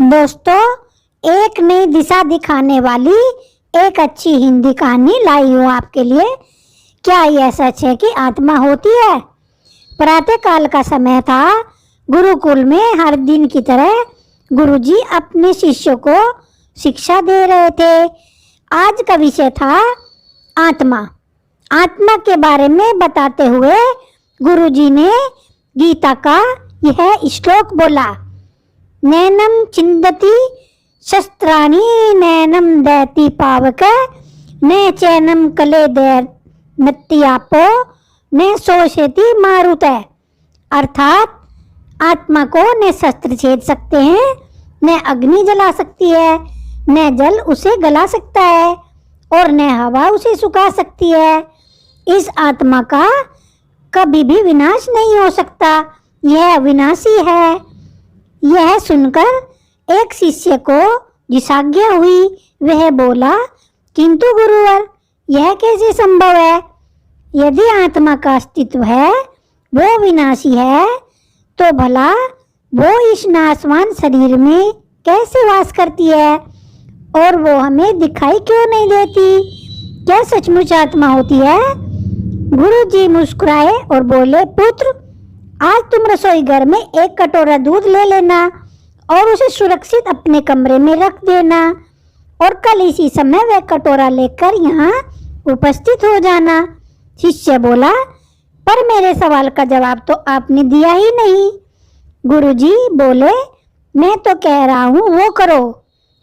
दोस्तों, एक नई दिशा दिखाने वाली एक अच्छी हिंदी कहानी लाई हूँ आपके लिए। क्या यह सच है कि आत्मा होती है? प्रातः काल का समय था। गुरुकुल में हर दिन की तरह गुरुजी अपने शिष्यों को शिक्षा दे रहे थे। आज का विषय था आत्मा। आत्मा के बारे में बताते हुए गुरुजी ने गीता का यह श्लोक बोला। नैनम छिन्दति शस्त्राणि नैनम दैति पावक न चैनम कलेदैर्नत्यापो न शोषयति मारुत। अर्थात आत्मा को न शस्त्र छेद सकते हैं, न अग्नि जला सकती है, न जल उसे गला सकता है और न हवा उसे सुखा सकती है। इस आत्मा का कभी भी विनाश नहीं हो सकता, यह अविनाशी है। यह सुनकर एक शिष्य को जिज्ञासा हुई। वह बोला, किंतु गुरुवर, यह कैसे संभव है? यदि आत्मा का अस्तित्व है, वो विनाशी है, तो भला वो इस नाशवान शरीर में कैसे वास करती है और वो हमें दिखाई क्यों नहीं देती? क्या सचमुच आत्मा होती है? गुरुजी मुस्कुराए और बोले, पुत्र, आज तुम रसोई घर में एक कटोरा दूध ले लेना और उसे सुरक्षित अपने कमरे में रख देना और कल इसी समय वह कटोरा लेकर यहाँ उपस्थित हो जाना। शिष्य बोला, पर मेरे सवाल का जवाब तो आपने दिया ही नहीं। गुरुजी बोले, मैं तो कह रहा हूँ वो करो।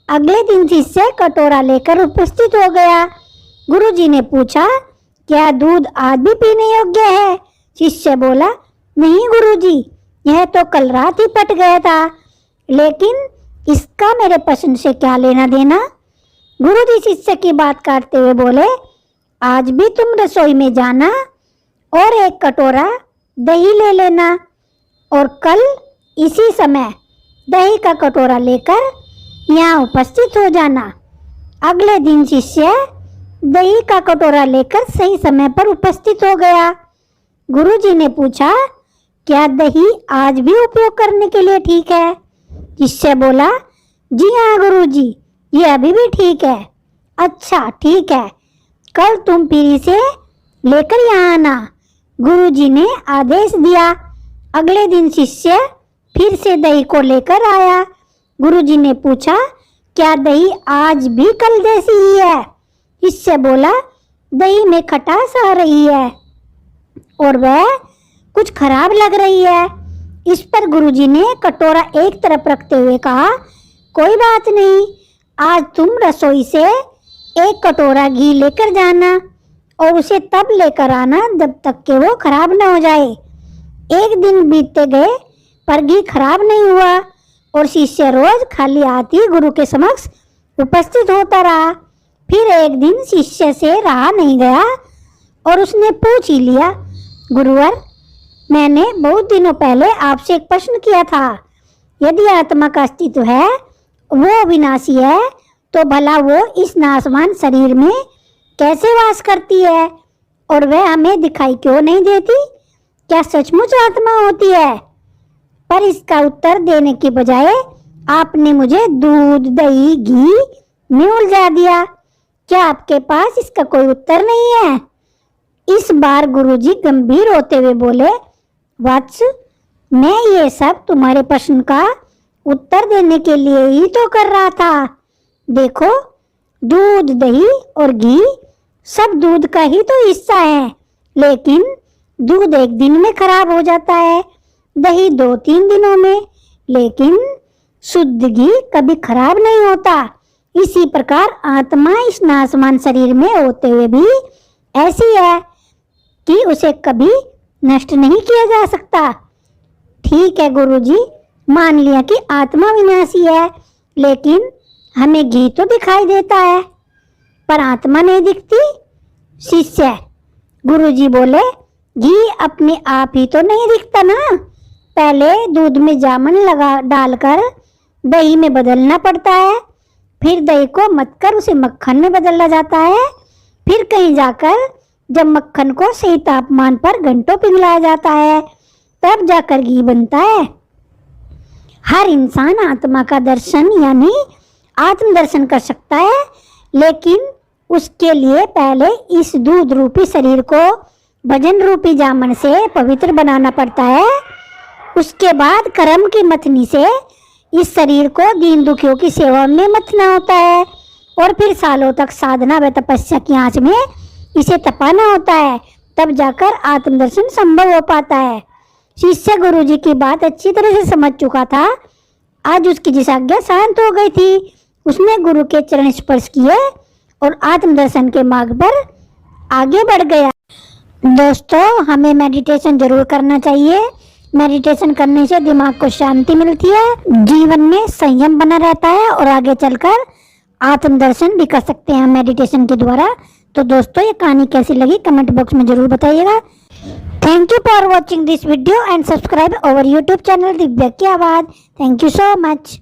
अगले दिन शिष्य कटोरा लेकर उपस्थित हो गया। गुरुजी ने पूछा, क्या दूध आज भी पीने योग्य है? शिष्य बोला, नहीं गुरुजी, यह तो कल रात ही पट गया था, लेकिन इसका मेरे प्रश्न से क्या लेना देना? गुरुजी शिष्य की बात काटते हुए बोले, आज भी तुम रसोई में जाना और एक कटोरा दही ले लेना और कल इसी समय दही का कटोरा लेकर यहाँ उपस्थित हो जाना। अगले दिन शिष्य दही का कटोरा लेकर सही समय पर उपस्थित हो गया। गुरुजी ने पूछा, क्या दही आज भी उपयोग करने के लिए ठीक है? शिष्य बोला, जी हाँ गुरुजी, ये अभी भी ठीक है। अच्छा ठीक है, कल तुम फिर इसे लेकर यहाँ आना। गुरुजी ने आदेश दिया। अगले दिन शिष्य फिर से दही को लेकर आया। गुरुजी ने पूछा, क्या दही आज भी कल जैसी ही है? शिष्य बोला, दही में खटास आ रही है और वह कुछ खराब लग रही है। इस पर गुरुजी ने कटोरा एक तरफ रखते हुए कहा, कोई बात नहीं, आज तुम रसोई से एक कटोरा घी लेकर जाना और उसे तब लेकर आना जब तक कि वो खराब न हो जाए। एक दिन बीतते गए पर घी खराब नहीं हुआ और शिष्य रोज खाली हाथ ही गुरु के समक्ष उपस्थित होता रहा। फिर एक दिन शिष्य से रहा नहीं गया और उसने पूछ ही लिया, गुरुवर, मैंने बहुत दिनों पहले आपसे एक प्रश्न किया था। यदि आत्मा का अस्तित्व है, वो विनाशी है, तो भला वो इस नाशवान शरीर में कैसे वास करती है और वह हमें दिखाई क्यों नहीं देती? क्या सचमुच आत्मा होती है? पर इसका उत्तर देने के बजाय आपने मुझे दूध, दही, घी में उलझा दिया। क्या आपके पास इसका कोई उत्तर नहीं है? इस बार गुरुजी गंभीर होते हुए बोले, वत्स, मैं ये सब तुम्हारे प्रश्न का उत्तर देने के लिए ही तो कर रहा था। देखो, दूध, दही और घी सब दूध का ही तो हिस्सा है, लेकिन दूध एक दिन में खराब हो जाता है, दही 2-3 दिनों में, लेकिन शुद्ध घी कभी खराब नहीं होता। इसी प्रकार आत्मा इस नाशवान शरीर में होते हुए भी ऐसी है कि उसे कभी नष्ट नहीं किया जा सकता। ठीक है गुरुजी, मान लिया कि आत्मा विनाशी है, लेकिन हमें घी तो दिखाई देता है, पर आत्मा नहीं दिखती। शिष्य, गुरुजी बोले, घी अपने आप ही तो नहीं दिखता ना, पहले दूध में जामन डालकर दही में बदलना पड़ता है, फिर दही को मथकर उसे मक्खन में बदला जाता है, फिर कहीं जाकर जब मक्खन को सही तापमान पर घंटों पिघलाया जाता है, तब जाकर घी बनता है। हर इंसान आत्मा का दर्शन यानी आत्म दर्शन कर सकता है, लेकिन उसके लिए पहले इस दूध रूपी शरीर को भजन रूपी जामन से पवित्र बनाना पड़ता है। उसके बाद कर्म की मथनी से इस शरीर को दीन दुखियों की सेवा में मथना होता है और फिर सालों तक साधना व तपस्या की आंच में इसे तपाना होता है, तब जाकर आत्मदर्शन संभव हो पाता है। शिष्य गुरु जी की बात अच्छी तरह से समझ चुका था। आज उसकी जिज्ञासा शांत हो गई थी। उसने गुरु के चरण स्पर्श किए और आत्मदर्शन के मार्ग पर आगे बढ़ गया। दोस्तों, हमें मेडिटेशन जरूर करना चाहिए। मेडिटेशन करने से दिमाग को शांति मिलती है, जीवन में संयम बना रहता है और आगे चलकर आत्मदर्शन भी कर सकते हैं मेडिटेशन के द्वारा। तो दोस्तों, ये कहानी कैसी लगी कमेंट बॉक्स में जरूर बताइएगा। Thank you for watching this video and subscribe our YouTube channel Divya की आवाज़। Thank you so much.